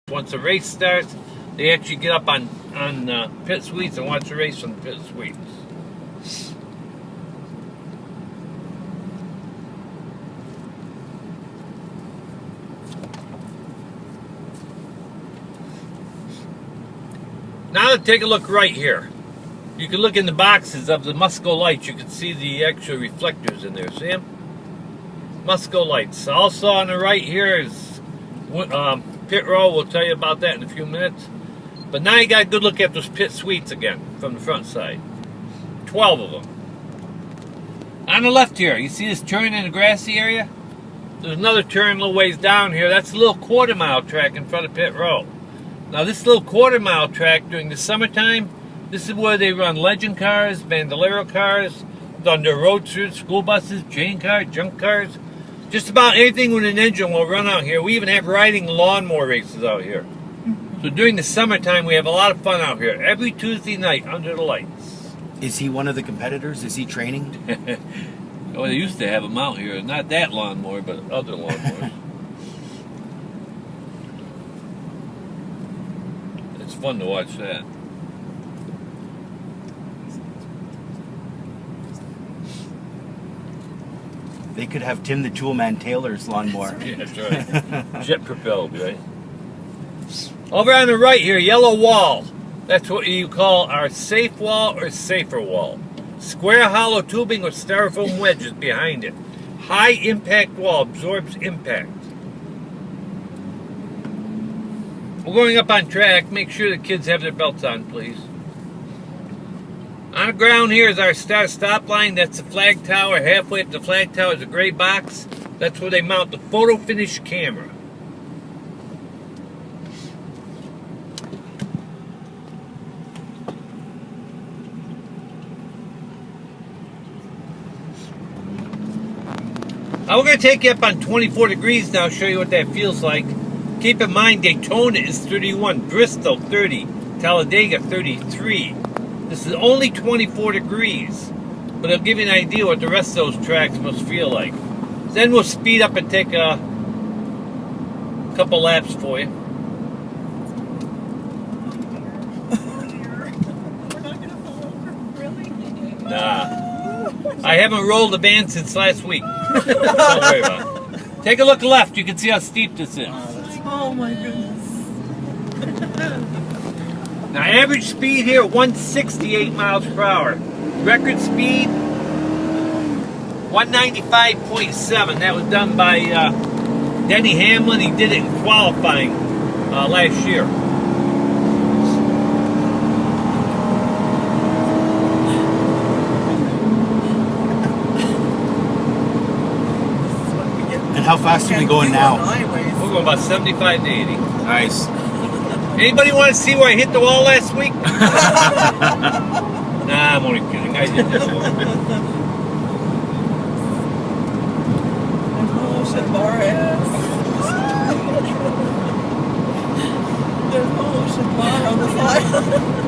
Once the race starts, they actually get up on pit suites and watch the race from the pit suites. Now to take a look right here. You can look in the boxes of the Musco lights. You can see the actual reflectors in there. See them? Musco lights. Also on the right here is pit row. We'll tell you about that in a few minutes. But now you got a good look at those pit suites again from the front side. 12 of them. On the left here, you see this turn in the grassy area? There's another turn a little ways down here. That's a little quarter-mile track in front of pit row. Now this little quarter-mile track during the summertime, this is where they run legend cars, bandolero cars, on their roadsters, school buses, chain cars, junk cars. Just about anything with an engine will run out here. We even have riding lawnmower races out here. So during the summertime, we have a lot of fun out here. Every Tuesday night under the lights. Is he one of the competitors? Is he training? Well, they used to have them out here. Not that lawnmower, but other lawnmowers. It's fun to watch that. They could have Tim the Toolman Taylor's lawnmower. Yeah, that's right. Jet propelled, right? Over on the right here, yellow wall. That's what you call our safe wall or safer wall. Square hollow tubing with styrofoam wedges behind it. High impact wall, absorbs impact. We're going up on track. Make sure the kids have their belts on, please. On the ground here is our stop line. That's the flag tower. Halfway up the flag tower is a gray box. That's where they mount the photo finish camera. Now we're going to take you up on 24 degrees now, show you what that feels like. Keep in mind Daytona is 31, Bristol 30, Talladega 33. This is only 24 degrees, but it'll give you an idea what the rest of those tracks must feel like. Then we'll speed up and take a couple laps for you. Nah. I haven't rolled a van since last week. Don't worry about it. Take a look left. You can see how steep this is. Oh my goodness. Now average speed here, 168 miles per hour. Record speed, 195.7. That was done by Denny Hamlin. He did it in qualifying last year. How fast are we going now? We're going about 75 to 80. Nice. Anybody want to see where I hit the wall last week? Nah, I'm only kidding. I didn't hit the wall. Ocean bar ass. There's no ocean bar on the side.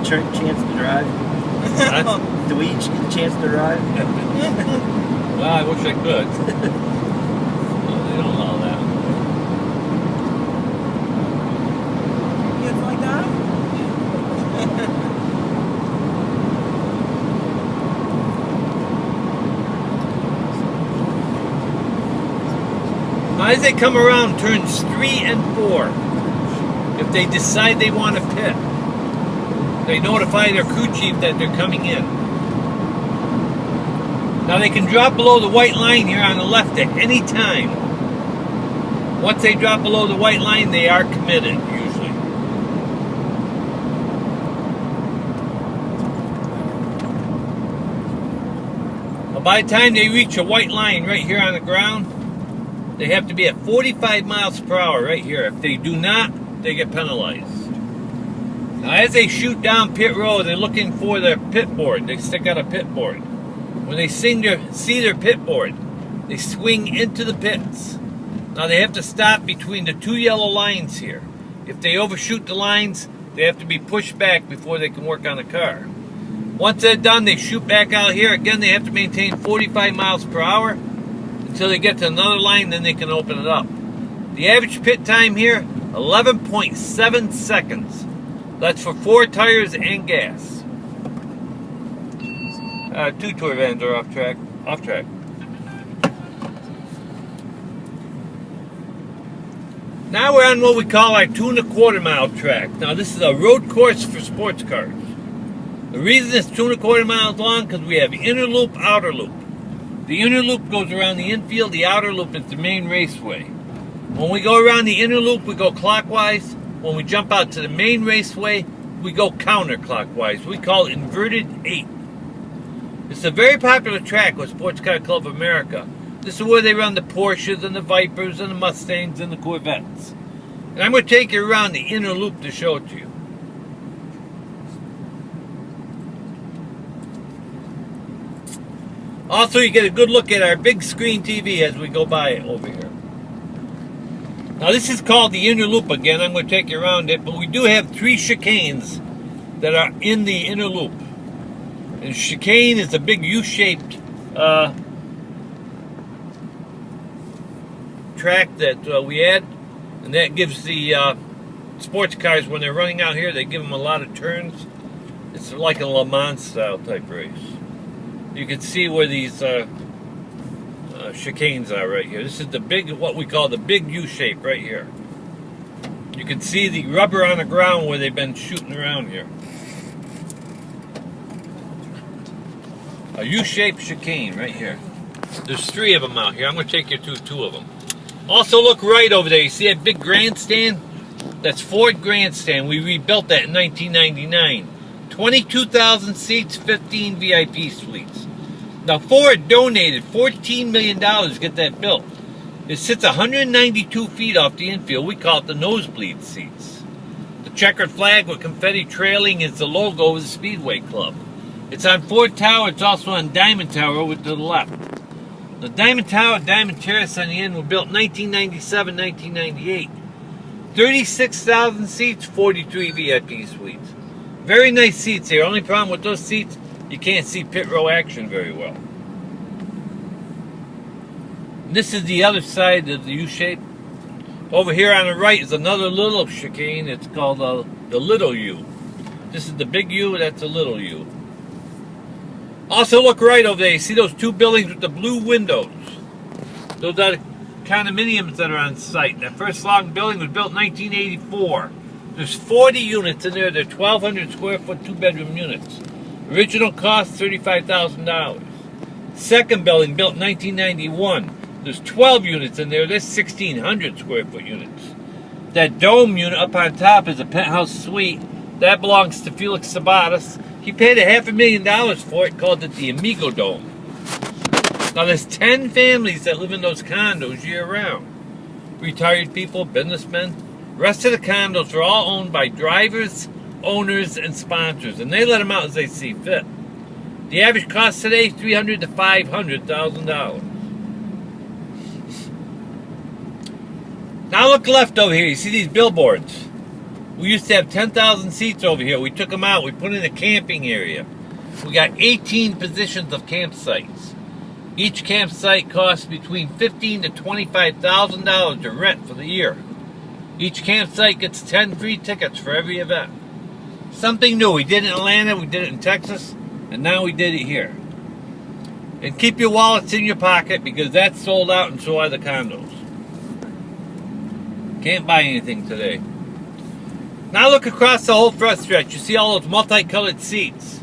Chance to drive? Do we each get a chance to drive? Well, I wish I could. No, they don't allow that. Kids like that? Now, as they come around turns 3 and 4, if they decide they want to pit, they notify their crew chief that they're coming in. Now they can drop below the white line here on the left at any time. Once they drop below the white line, they are committed, usually. Well, by the time they reach a white line right here on the ground, they have to be at 45 miles per hour right here. If they do not, they get penalized. Now, as they shoot down pit road, they're looking for their pit board. They stick out a pit board. When they see their pit board, they swing into the pits. Now, they have to stop between the two yellow lines here. If they overshoot the lines, they have to be pushed back before they can work on the car. Once they're done, they shoot back out here. Again, they have to maintain 45 miles per hour until they get to another line, then they can open it up. The average pit time here, 11.7 seconds. That's for 4 tires and gas. 2 tour vans are off track. Now we're on what we call our 2 1/4 mile track. Now this is a road course for sports cars. The reason it's 2 1/4 miles long because we have inner loop, outer loop. The inner loop goes around the infield. The outer loop is the main raceway. When we go around the inner loop, we go clockwise. When we jump out to the main raceway, we go counterclockwise. We call it inverted 8. It's a very popular track with Sports Car Club of America. This is where they run the Porsches and the Vipers and the Mustangs and the Corvettes. And I'm going to take you around the inner loop to show it to you. Also, you get a good look at our big screen TV as we go by over here. Now, this is called the inner loop again. I'm going to take you around it, but we do have 3 chicanes that are in the inner loop. And chicane is a big U-shaped track that we add, and that gives the sports cars, when they're running out here, they give them a lot of turns. It's like a Le Mans style type race. You can see where these chicanes are right here. This is the big, what we call the big U shape right here. You can see the rubber on the ground where they've been shooting around here. A U-shaped chicane right here. There's 3 of them out here. I'm going to take you through 2 of them. Also look right over there. You see that big grandstand? That's Ford Grandstand. We rebuilt that in 1999. 22,000 seats, 15 VIP suites. Now Ford donated $14 million to get that built. It sits 192 feet off the infield. We call it the nosebleed seats. The checkered flag with confetti trailing is the logo of the Speedway Club. It's on Ford Tower. It's also on Diamond Tower over to the left. The Diamond Tower, Diamond Terrace on the end were built in 1997, 1998. 36,000 seats, 43 VIP suites. Very nice seats here. Only problem with those seats, you can't see pit row action very well. This is the other side of the U-shape. Over here on the right is another little chicane. It's called the little U. This is the big U, that's the little U. Also look right over there. You see those 2 buildings with the blue windows? Those are the condominiums that are on site. That first long building was built in 1984. There's 40 units in there. They're 1,200 square foot 2-bedroom units. Original cost $35,000. Second building built in 1991. There's 12 units in there. There's 1,600 square foot units. That dome unit up on top is a penthouse suite. That belongs to Felix Sabatas. He paid $500,000 for it, called it the Amigo Dome. Now there's 10 families that live in those condos year-round. Retired people, businessmen. The rest of the condos are all owned by drivers, owners, and sponsors, and they let them out as they see fit. The average cost today, $300,000 to $500,000. Now look left over here. You see these billboards? We used to have 10,000 seats over here. We took them out. We put in a camping area. We got 18 positions of campsites. Each campsite costs between $15,000 to $25,000 to rent for the year. Each campsite gets 10 free tickets for every event. Something new. We did it in Atlanta, we did it in Texas, and now we did it here. And keep your wallets in your pocket because that's sold out and so are the condos. Can't buy anything today. Now look across the whole front stretch. You see all those multicolored seats.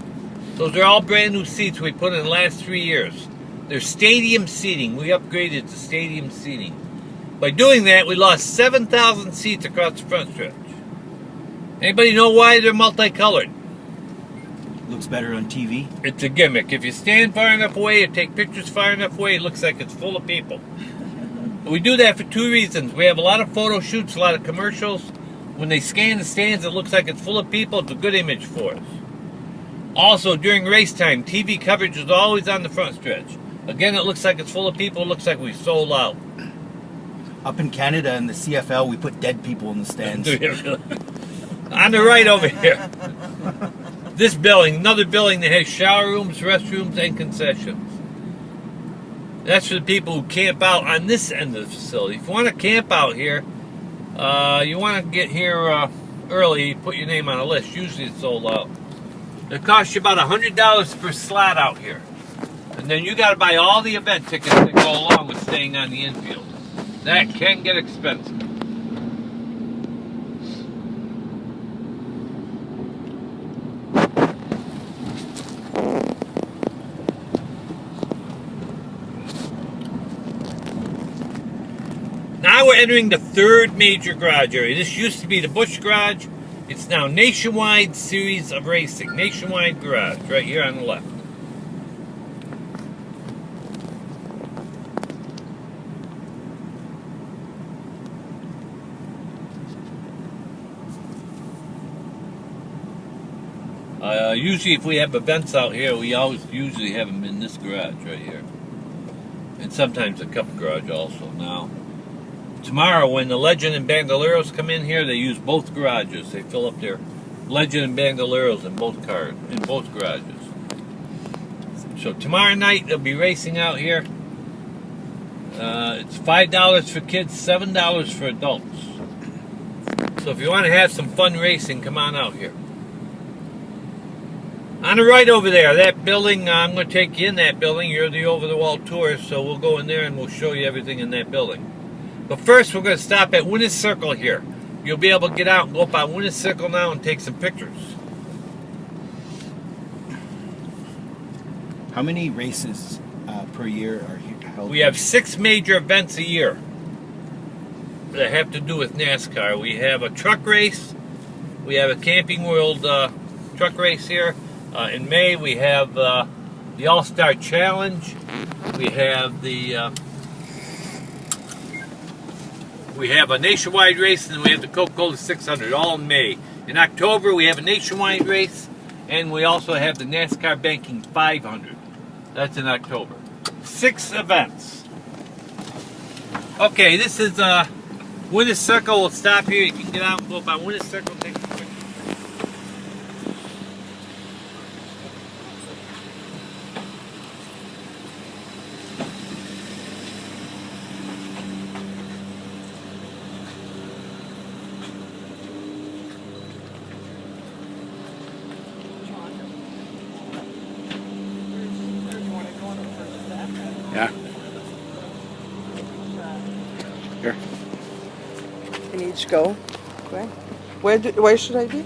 Those are all brand new seats we put in the last 3 years. They're stadium seating. We upgraded to stadium seating. By doing that, we lost 7,000 seats across the front stretch. Anybody know why they're multicolored? Looks better on TV. It's a gimmick. If you stand far enough away or take pictures far enough away, it looks like it's full of people. We do that for 2 reasons. We have a lot of photo shoots, a lot of commercials. When they scan the stands, it looks like it's full of people. It's a good image for us. Also, during race time, TV coverage is always on the front stretch. Again, it looks like it's full of people. It looks like we sold out. Up in Canada in the CFL, we put dead people in the stands. On the right over here. This building, another building that has shower rooms, restrooms, and concessions. That's for the people who camp out on this end of the facility. If you want to camp out here, you want to get here early, put your name on a list. Usually it's sold out. It costs you about $100 per slot out here. And then you got to buy all the event tickets that go along with staying on the infield. That can get expensive. Now we're entering the third major garage area. This used to be the Busch Garage. It's now Nationwide Series of Racing. Nationwide Garage, right here on the left. Usually if we have events out here, we always usually have them in this garage right here. And sometimes the Cup Garage also. Now, tomorrow when the Legend and Bandoleros come in here, they use both garages. They fill up their Legend and Bandoleros in both cars, in both garages. So tomorrow night they'll be racing out here. It's $5 for kids, $7 for adults. So if you want to have some fun racing, come on out here. On the right over there, that building, I'm going to take you in that building. You're the over-the-wall tourist, so we'll go in there and we'll show you everything in that building. But first, we're going to stop at Winner's Circle here. You'll be able to get out and go up on Winner's Circle now and take some pictures. How many races per year are held? We have 6 major events a year that have to do with NASCAR. We have a truck race. We have a Camping World truck race here. In May, we have the All-Star Challenge. We have a nationwide race, and we have the Coca-Cola 600, all in May. In October, we have a nationwide race, and we also have the NASCAR Banking 500. That's in October. 6 events. Okay, this is Winner's Circle. We'll stop here. You can get out and go by Winner's Circle and take some pictures. Yeah. Here. Can each go? Okay. Where should I be?